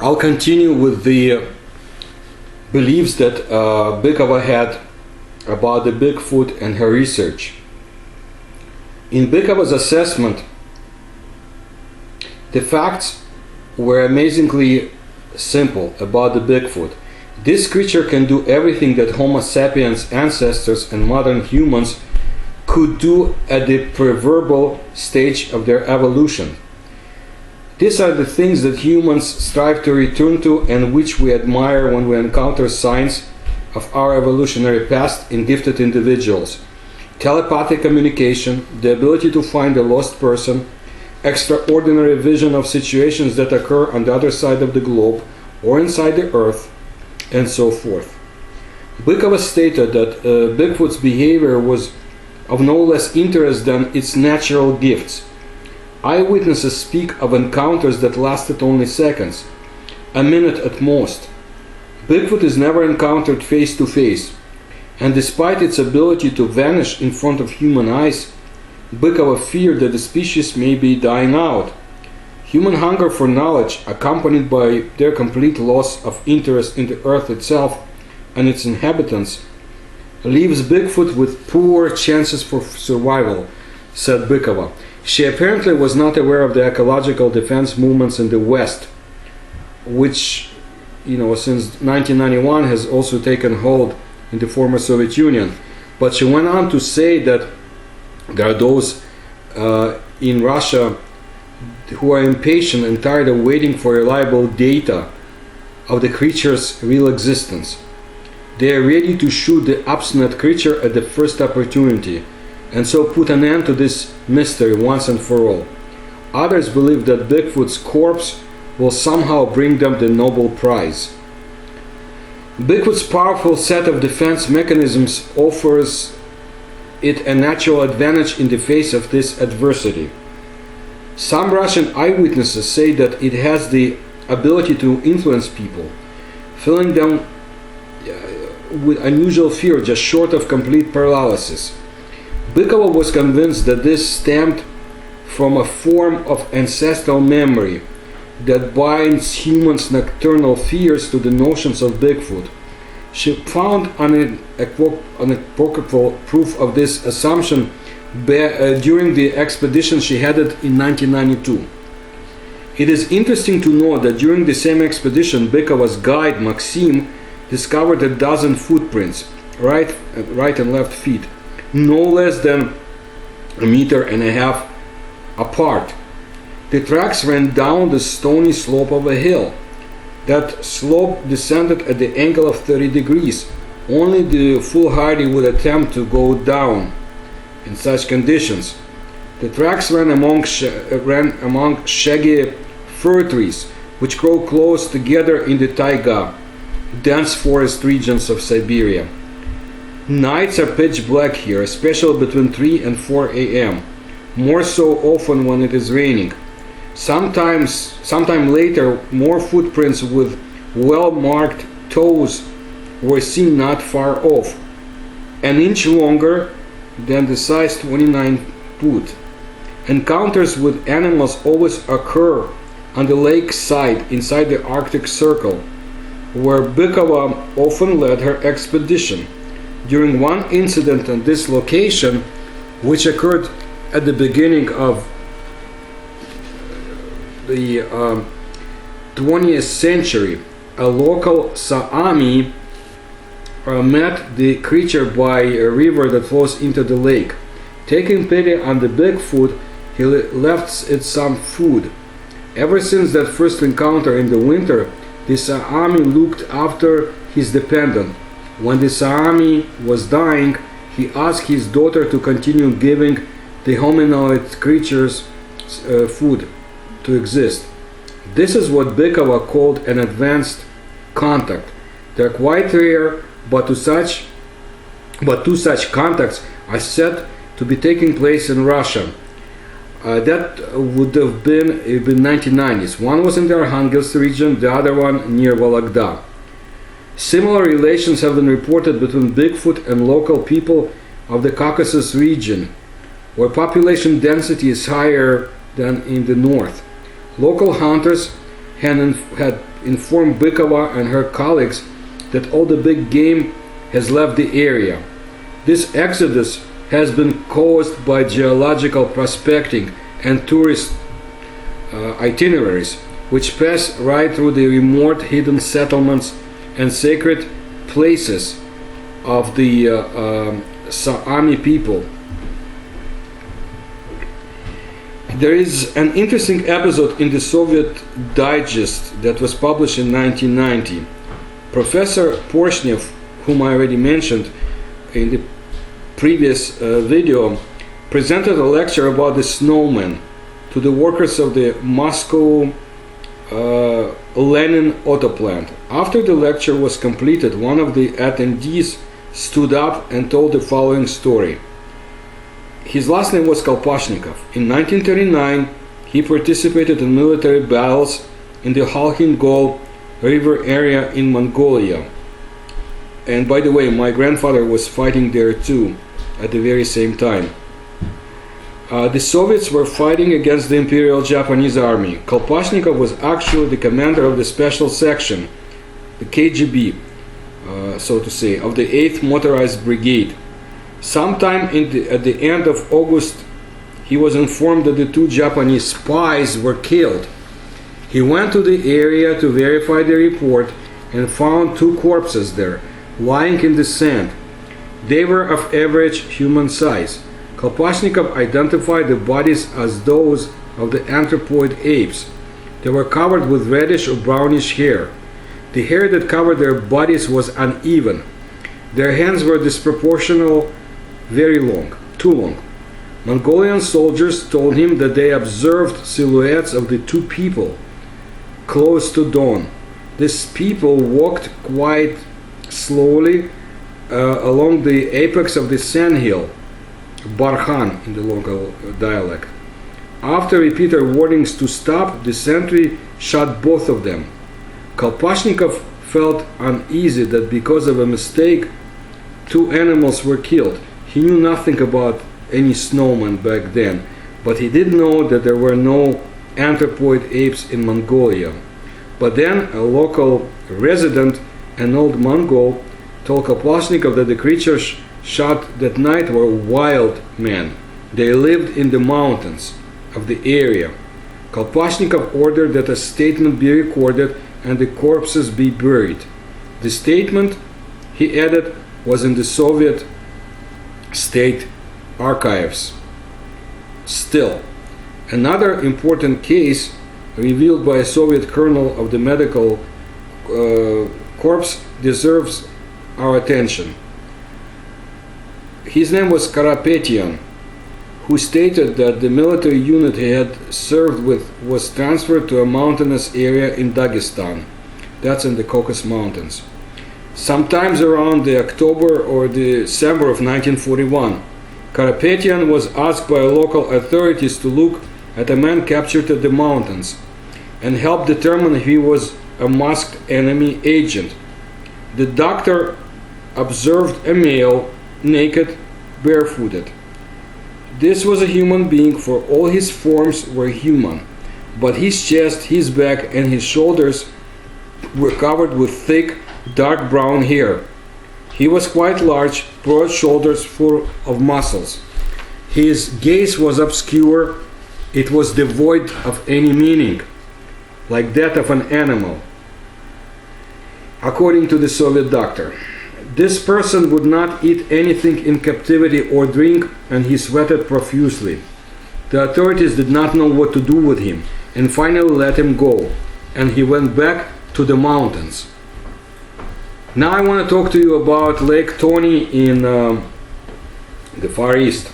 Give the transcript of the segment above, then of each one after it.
I'll continue with the beliefs that Bykova had about the Bigfoot and her research. In Bykova's assessment, the facts were amazingly simple about the Bigfoot. This creature can do everything that Homo sapiens ancestors and modern humans could do at the proverbial stage of their evolution. These are the things that humans strive to return to and which we admire when we encounter signs of our evolutionary past in gifted individuals. Telepathic communication, the ability to find a lost person, extraordinary vision of situations that occur on the other side of the globe or inside the earth, and so forth. Bykova stated that Bigfoot's behavior was of no less interest than its natural gifts. Eyewitnesses speak of encounters that lasted only seconds, a minute at most. Bigfoot is never encountered face to face, and despite its ability to vanish in front of human eyes, Bykova feared that the species may be dying out. Human hunger for knowledge, accompanied by their complete loss of interest in the earth itself and its inhabitants, leaves Bigfoot with poor chances for survival, said Bykova. She apparently was not aware of the ecological defense movements in the West, which, since 1991 has also taken hold in the former Soviet Union. But she went on to say that there are those in Russia who are impatient and tired of waiting for reliable data of the creature's real existence. They are ready to shoot the obstinate creature at the first opportunity, and so put an end to this mystery once and for all. Others believe that Bigfoot's corpse will somehow bring them the Nobel Prize. Bigfoot's powerful set of defense mechanisms offers it a natural advantage in the face of this adversity. Some Russian eyewitnesses say that it has the ability to influence people, filling them with unusual fear just short of complete paralysis. Bykova was convinced that this stemmed from a form of ancestral memory that binds humans' nocturnal fears to the notions of Bigfoot. She found unequivocal proof of this assumption during the expedition she headed in 1992. It is interesting to note that during the same expedition, Bykova's guide, Maxim, discovered a dozen footprints, right and left feet, no less than 1.5 meters apart. The tracks ran down the stony slope of a hill. That slope descended at the angle of 30 degrees. Only the foolhardy would attempt to go down in such conditions. The tracks ran among shaggy fir trees, which grow close together in the taiga, dense forest regions of Siberia. Nights are pitch black here, especially between 3 and 4 a.m., more so often when it is raining. Sometime later, more footprints with well-marked toes were seen not far off, an inch longer than the size 29 foot. Encounters with animals always occur on the lake side inside the Arctic Circle, where Bykova often led her expedition. During one incident on this location, which occurred at the beginning of the 20th century, a local Saami met the creature by a river that flows into the lake. Taking pity on the Bigfoot, he left it some food. Ever since that first encounter in the winter, the Saami looked after his dependent. When the Saami was dying, he asked his daughter to continue giving the hominoid creatures food to exist. This is what Bykova called an advanced contact. They're quite rare, but two such contacts are said to be taking place in Russia. That would have been in the 1990s. One was in the Arhangelsk region, the other one near Vologda. Similar relations have been reported between Bigfoot and local people of the Caucasus region, where population density is higher than in the north. Local hunters had informed Bykova and her colleagues that all the big game has left the area. This exodus has been caused by geological prospecting and tourist itineraries, which pass right through the remote hidden settlements and sacred places of the Sami people. There is an interesting episode in the Soviet Digest that was published in 1990. Professor Porshnev, whom I already mentioned in the previous video, presented a lecture about the snowman to the workers of the Moscow Lenin auto plant. After the lecture was completed, one of the attendees stood up and told the following story. His last name was Kolpashnikov. In 1939, he participated in military battles in the Khalkhin-Gol river area in Mongolia. And by the way, my grandfather was fighting there too at the very same time. The Soviets were fighting against the Imperial Japanese Army. Kolpashnikov was actually the commander of the special section, the KGB, so to say, of the 8th Motorized Brigade. Sometime at the end of August, he was informed that the 2 Japanese spies were killed. He went to the area to verify the report and found 2 corpses there, lying in the sand. They were of average human size. Kolpashnikov identified the bodies as those of the anthropoid apes. They were covered with reddish or brownish hair. The hair that covered their bodies was uneven. Their hands were disproportional, very long, too long. Mongolian soldiers told him that they observed silhouettes of the 2 people close to dawn. These people walked quite slowly along the apex of the sandhill, Barkhan in the local dialect. After repeated warnings to stop, the sentry shot both of them. Kolpashnikov felt uneasy that because of a mistake, 2 animals were killed. He knew nothing about any snowman back then, but he did know that there were no anthropoid apes in Mongolia. But then a local resident, an old Mongol, told Kolpashnikov that the creatures shot that night were wild men. They lived in the mountains of the area. Kolpashnikov ordered that a statement be recorded and the corpses be buried. The statement, he added, was in the Soviet state archives. Still, another important case revealed by a Soviet colonel of the medical corps deserves our attention. His name was Karapetyan, who stated that the military unit he had served with was transferred to a mountainous area in Dagestan. That's in the Caucasus Mountains. Sometimes around the October or December of 1941, Karapetyan was asked by local authorities to look at a man captured at the mountains and help determine if he was a masked enemy agent. The doctor observed a male, naked, barefooted. This was a human being, for all his forms were human, but his chest, his back, and his shoulders were covered with thick, dark brown hair. He was quite large, broad shoulders full of muscles. His gaze was obscure, it was devoid of any meaning, like that of an animal, according to the Soviet doctor. This person would not eat anything in captivity or drink, and he sweated profusely. The authorities did not know what to do with him, and finally let him go, and he went back to the mountains. Now I want to talk to you about Lake Tony in the Far East,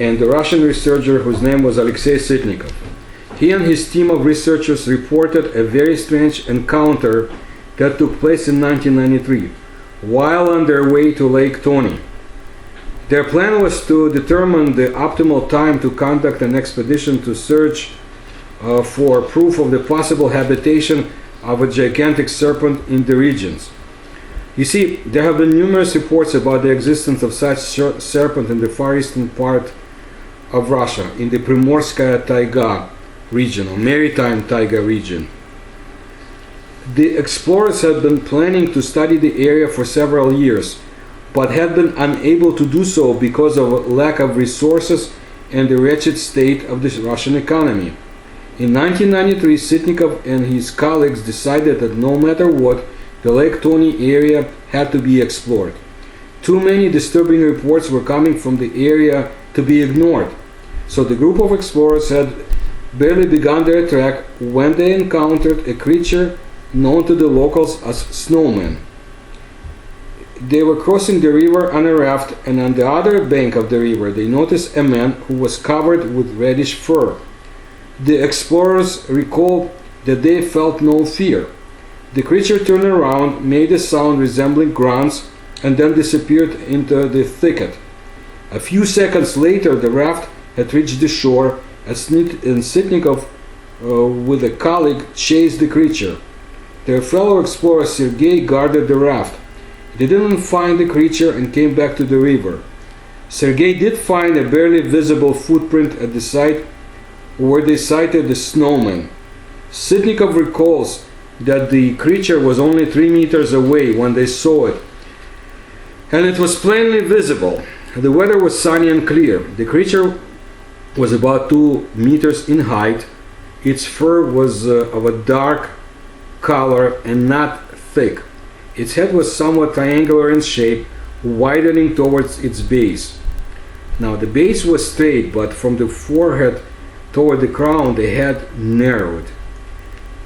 and the Russian researcher whose name was Alexei Sitnikov. He and his team of researchers reported a very strange encounter that took place in 1993. While on their way to Lake Tony. Their plan was to determine the optimal time to conduct an expedition to search for proof of the possible habitation of a gigantic serpent in the regions. You see, there have been numerous reports about the existence of such serpent in the far eastern part of Russia, in the Primorskaya Taiga region, or Maritime Taiga region. The explorers had been planning to study the area for several years, but had been unable to do so because of lack of resources and the wretched state of the Russian economy. In 1993, Sitnikov and his colleagues decided that no matter what, the Lake Tony area had to be explored. Too many disturbing reports were coming from the area to be ignored, so the group of explorers had barely begun their trek when they encountered a creature known to the locals as snowmen. They were crossing the river on a raft, and on the other bank of the river they noticed a man who was covered with reddish fur. The explorers recalled that they felt no fear. The creature turned around, made a sound resembling grunts, and then disappeared into the thicket. A few seconds later, the raft had reached the shore, and Sitnikov, with a colleague, chased the creature. Their fellow explorer Sergei guarded the raft. They didn't find the creature and came back to the river. Sergei did find a barely visible footprint at the site where they sighted the snowman. Sitnikov recalls that the creature was only 3 meters away when they saw it, and it was plainly visible. The weather was sunny and clear. The creature was about 2 meters in height. Its fur was of a dark color and not thick. Its head was somewhat triangular in shape, widening towards its base. Now the base was straight, but from the forehead toward the crown the head narrowed.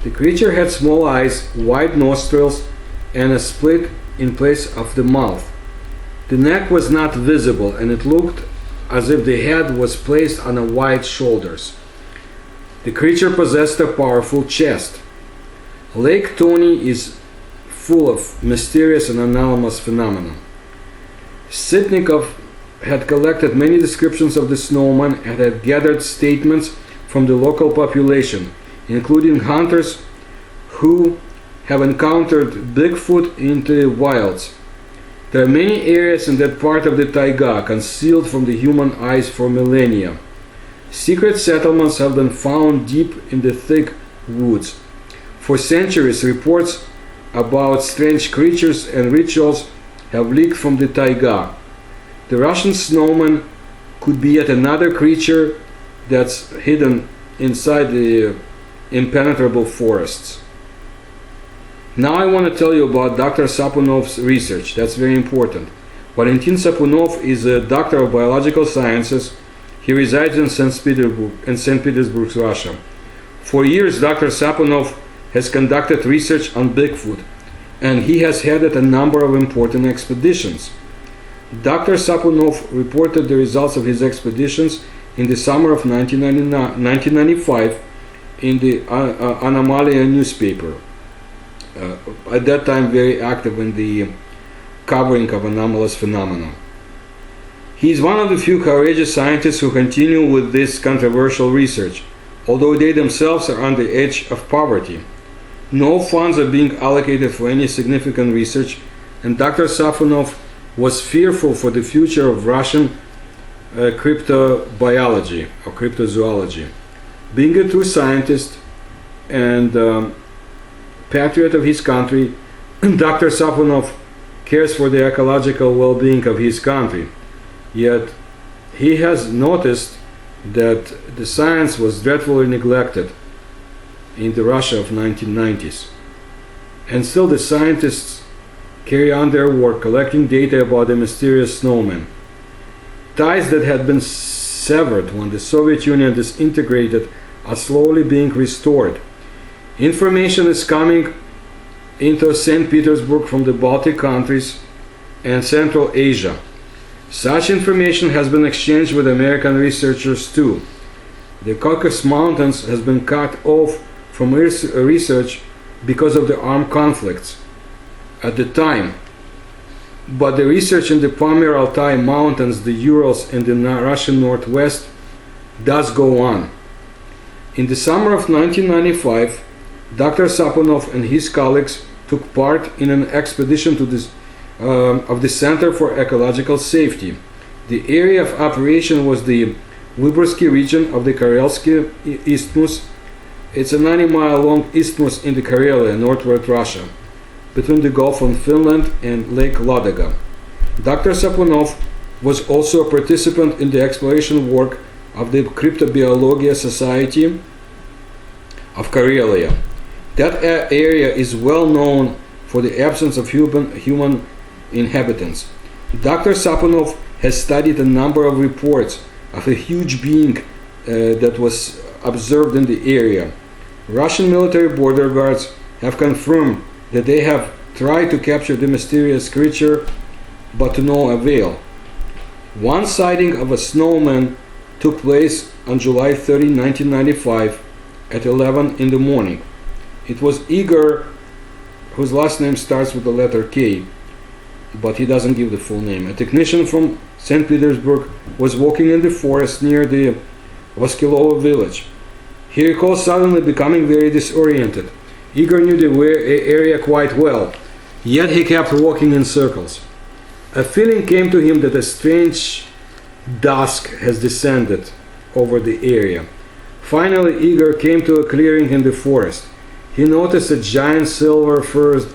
The creature had small eyes, wide nostrils, and a split in place of the mouth. The neck was not visible, and it looked as if the head was placed on a wide shoulders. The creature possessed a powerful chest. Lake Tony is full of mysterious and anomalous phenomena. Sitnikov had collected many descriptions of the snowman and had gathered statements from the local population, including hunters who have encountered Bigfoot in the wilds. There are many areas in that part of the taiga concealed from the human eyes for millennia. Secret settlements have been found deep in the thick woods. For centuries, reports about strange creatures and rituals have leaked from the taiga. The Russian snowman could be yet another creature that's hidden inside the impenetrable forests. Now I want to tell you about Dr. Sapunov's research. That's very important. Valentin Sapunov is a doctor of biological sciences. He resides in St. Petersburg, Russia. For years, Dr. Sapunov has conducted research on Bigfoot, and he has headed a number of important expeditions. Dr. Sapunov reported the results of his expeditions in the summer of 1995 in the Anomalia newspaper. At that time very active in the covering of anomalous phenomena. He is one of the few courageous scientists who continue with this controversial research, although they themselves are on the edge of poverty. No funds are being allocated for any significant research, and Dr. Sapunov was fearful for the future of Russian cryptobiology or cryptozoology. Being a true scientist and patriot of his country, Dr. Sapunov cares for the ecological well-being of his country. Yet he has noticed that the science was dreadfully neglected in the Russia of 1990s. And still the scientists carry on their work collecting data about the mysterious snowman. Ties that had been severed when the Soviet Union disintegrated are slowly being restored. Information is coming into St. Petersburg from the Baltic countries and Central Asia. Such information has been exchanged with American researchers too. The Caucasus Mountains has been cut off from research because of the armed conflicts at the time. But the research in the Pamir Altai Mountains, the Urals, and the Russian Northwest does go on. In the summer of 1995, Dr. Sapunov and his colleagues took part in an expedition to of the Center for Ecological Safety. The area of operation was the Vyborgsky region of the Karelsky Isthmus, It's a 90-mile-long isthmus in the Karelia, northwest Russia, between the Gulf of Finland and Lake Ladoga. Dr. Sapunov was also a participant in the exploration work of the Cryptobiologia Society of Karelia. That area is well known for the absence of human inhabitants. Dr. Sapunov has studied a number of reports of a huge being that was observed in the area. Russian military border guards have confirmed that they have tried to capture the mysterious creature, but to no avail. One sighting of a snowman took place on July 30, 1995 at 11 in the morning. It was Igor, whose last name starts with the letter K, but he doesn't give the full name. A technician from St. Petersburg was walking in the forest near the Voskilovo village. He recalls suddenly becoming very disoriented. Igor knew the area quite well, yet he kept walking in circles. A feeling came to him that a strange dusk has descended over the area. Finally, Igor came to a clearing in the forest. He noticed a giant silver-furred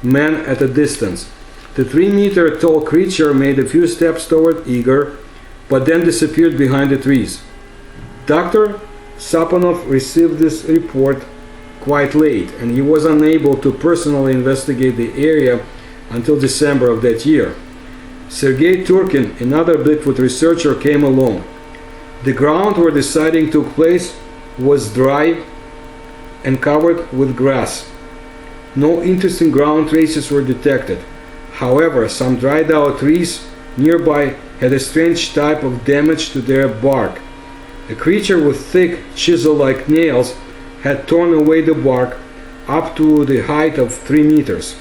man at a distance. The 3-meter tall creature made a few steps toward Igor, but then disappeared behind the trees. Dr. Sapunov received this report quite late, and he was unable to personally investigate the area until December of that year. Sergei Turkin, another Bigfoot researcher, came along. The ground where the sighting took place was dry and covered with grass. No interesting ground traces were detected. However, some dried out trees nearby had a strange type of damage to their bark. A creature with thick, chisel-like nails had torn away the bark up to the height of 3 meters.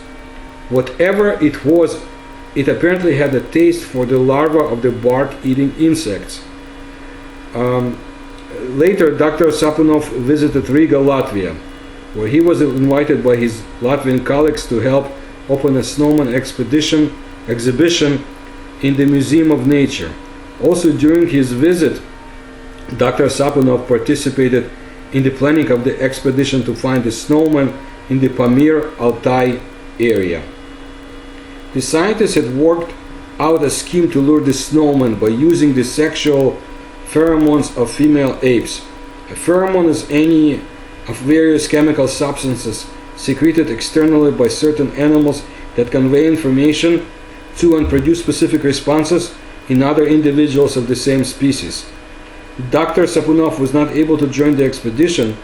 Whatever it was, it apparently had a taste for the larvae of the bark-eating insects. Later, Dr. Sapunov visited Riga, Latvia, where he was invited by his Latvian colleagues to help open a snowman exhibition in the Museum of Nature. Also during his visit, Dr. Sapunov participated in the planning of the expedition to find the snowman in the Pamir, Altai area. The scientists had worked out a scheme to lure the snowman by using the sexual pheromones of female apes. A pheromone is any of various chemical substances secreted externally by certain animals that convey information to and produce specific responses in other individuals of the same species. Dr. Sapunov was not able to join the expedition,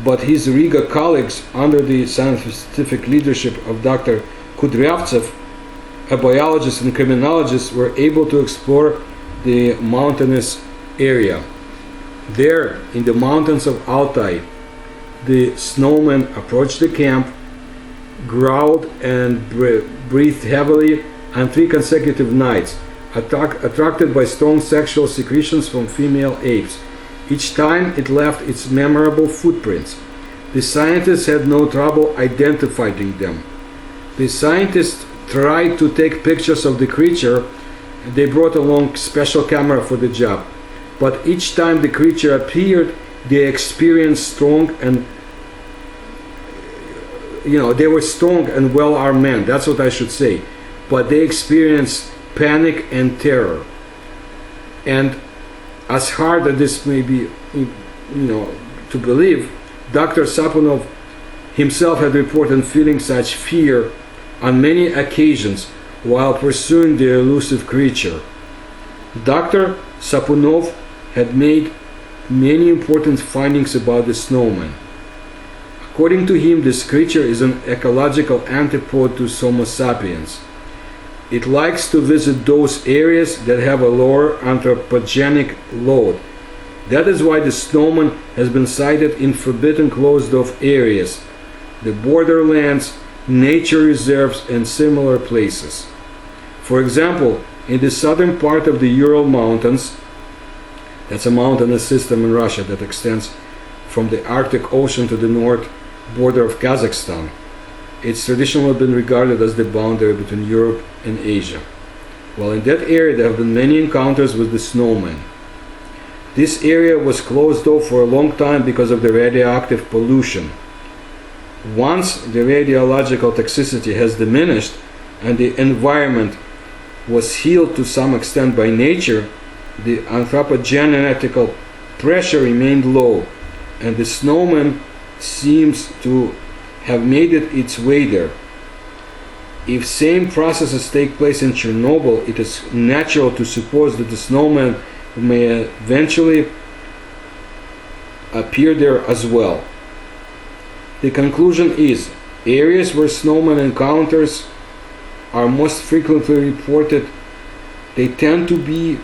but his Riga colleagues, under the scientific leadership of Dr. Kudryavtsev, a biologist and criminologist, were able to explore the mountainous area. There, in the mountains of Altai, the snowman approached the camp, growled and breathed heavily on 3 consecutive nights, attracted by strong sexual secretions from female apes. Each time it left its memorable footprints. The scientists had no trouble identifying them. The scientists tried to take pictures of the creature. They brought along special camera for the job. But each time the creature appeared, they experienced they were strong and well-armed men. That's what I should say. But they experienced panic and terror. And as hard as this may be, to believe, Dr. Sapunov himself had reported feeling such fear on many occasions while pursuing the elusive creature. Dr. Sapunov had made many important findings about the snowman. According to him, this creature is an ecological antipode to Homo sapiens. It likes to visit those areas that have a lower anthropogenic load. That is why the snowman has been sighted in forbidden closed-off areas, the borderlands, nature reserves, and similar places. For example, in the southern part of the Ural Mountains, that's a mountainous system in Russia that extends from the Arctic Ocean to the north border of Kazakhstan. It's traditionally been regarded as the boundary between Europe and Asia. Well, in that area there have been many encounters with the snowman. This area was closed off for a long time because of the radioactive pollution. Once the radiological toxicity has diminished and the environment was healed to some extent by nature, the anthropogenetical pressure remained low, and the snowman seems to have made its way there. If same processes take place in Chernobyl, it is natural to suppose that the snowman may eventually appear there as well. The conclusion is, areas where snowman encounters are most frequently reported, they tend to be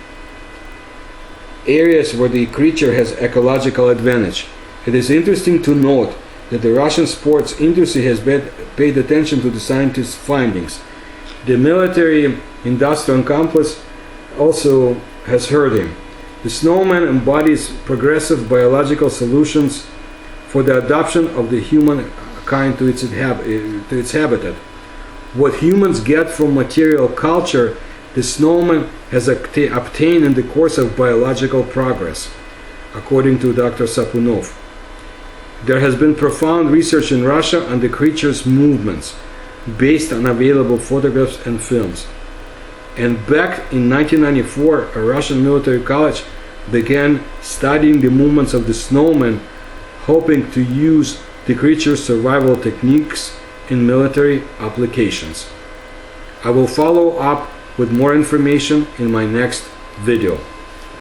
areas where the creature has ecological advantage. It is interesting to note that the Russian sports industry has paid attention to the scientists' findings. The military-industrial complex also has heard him. The snowman embodies progressive biological solutions for the adaptation of the humankind to its habitat. What humans get from material culture, the snowman has obtained in the course of biological progress, according to Dr. Sapunov. There has been profound research in Russia on the creature's movements, based on available photographs and films. And back in 1994, a Russian military college began studying the movements of the snowman, hoping to use the creature's survival techniques in military applications. I will follow up with more information in my next video.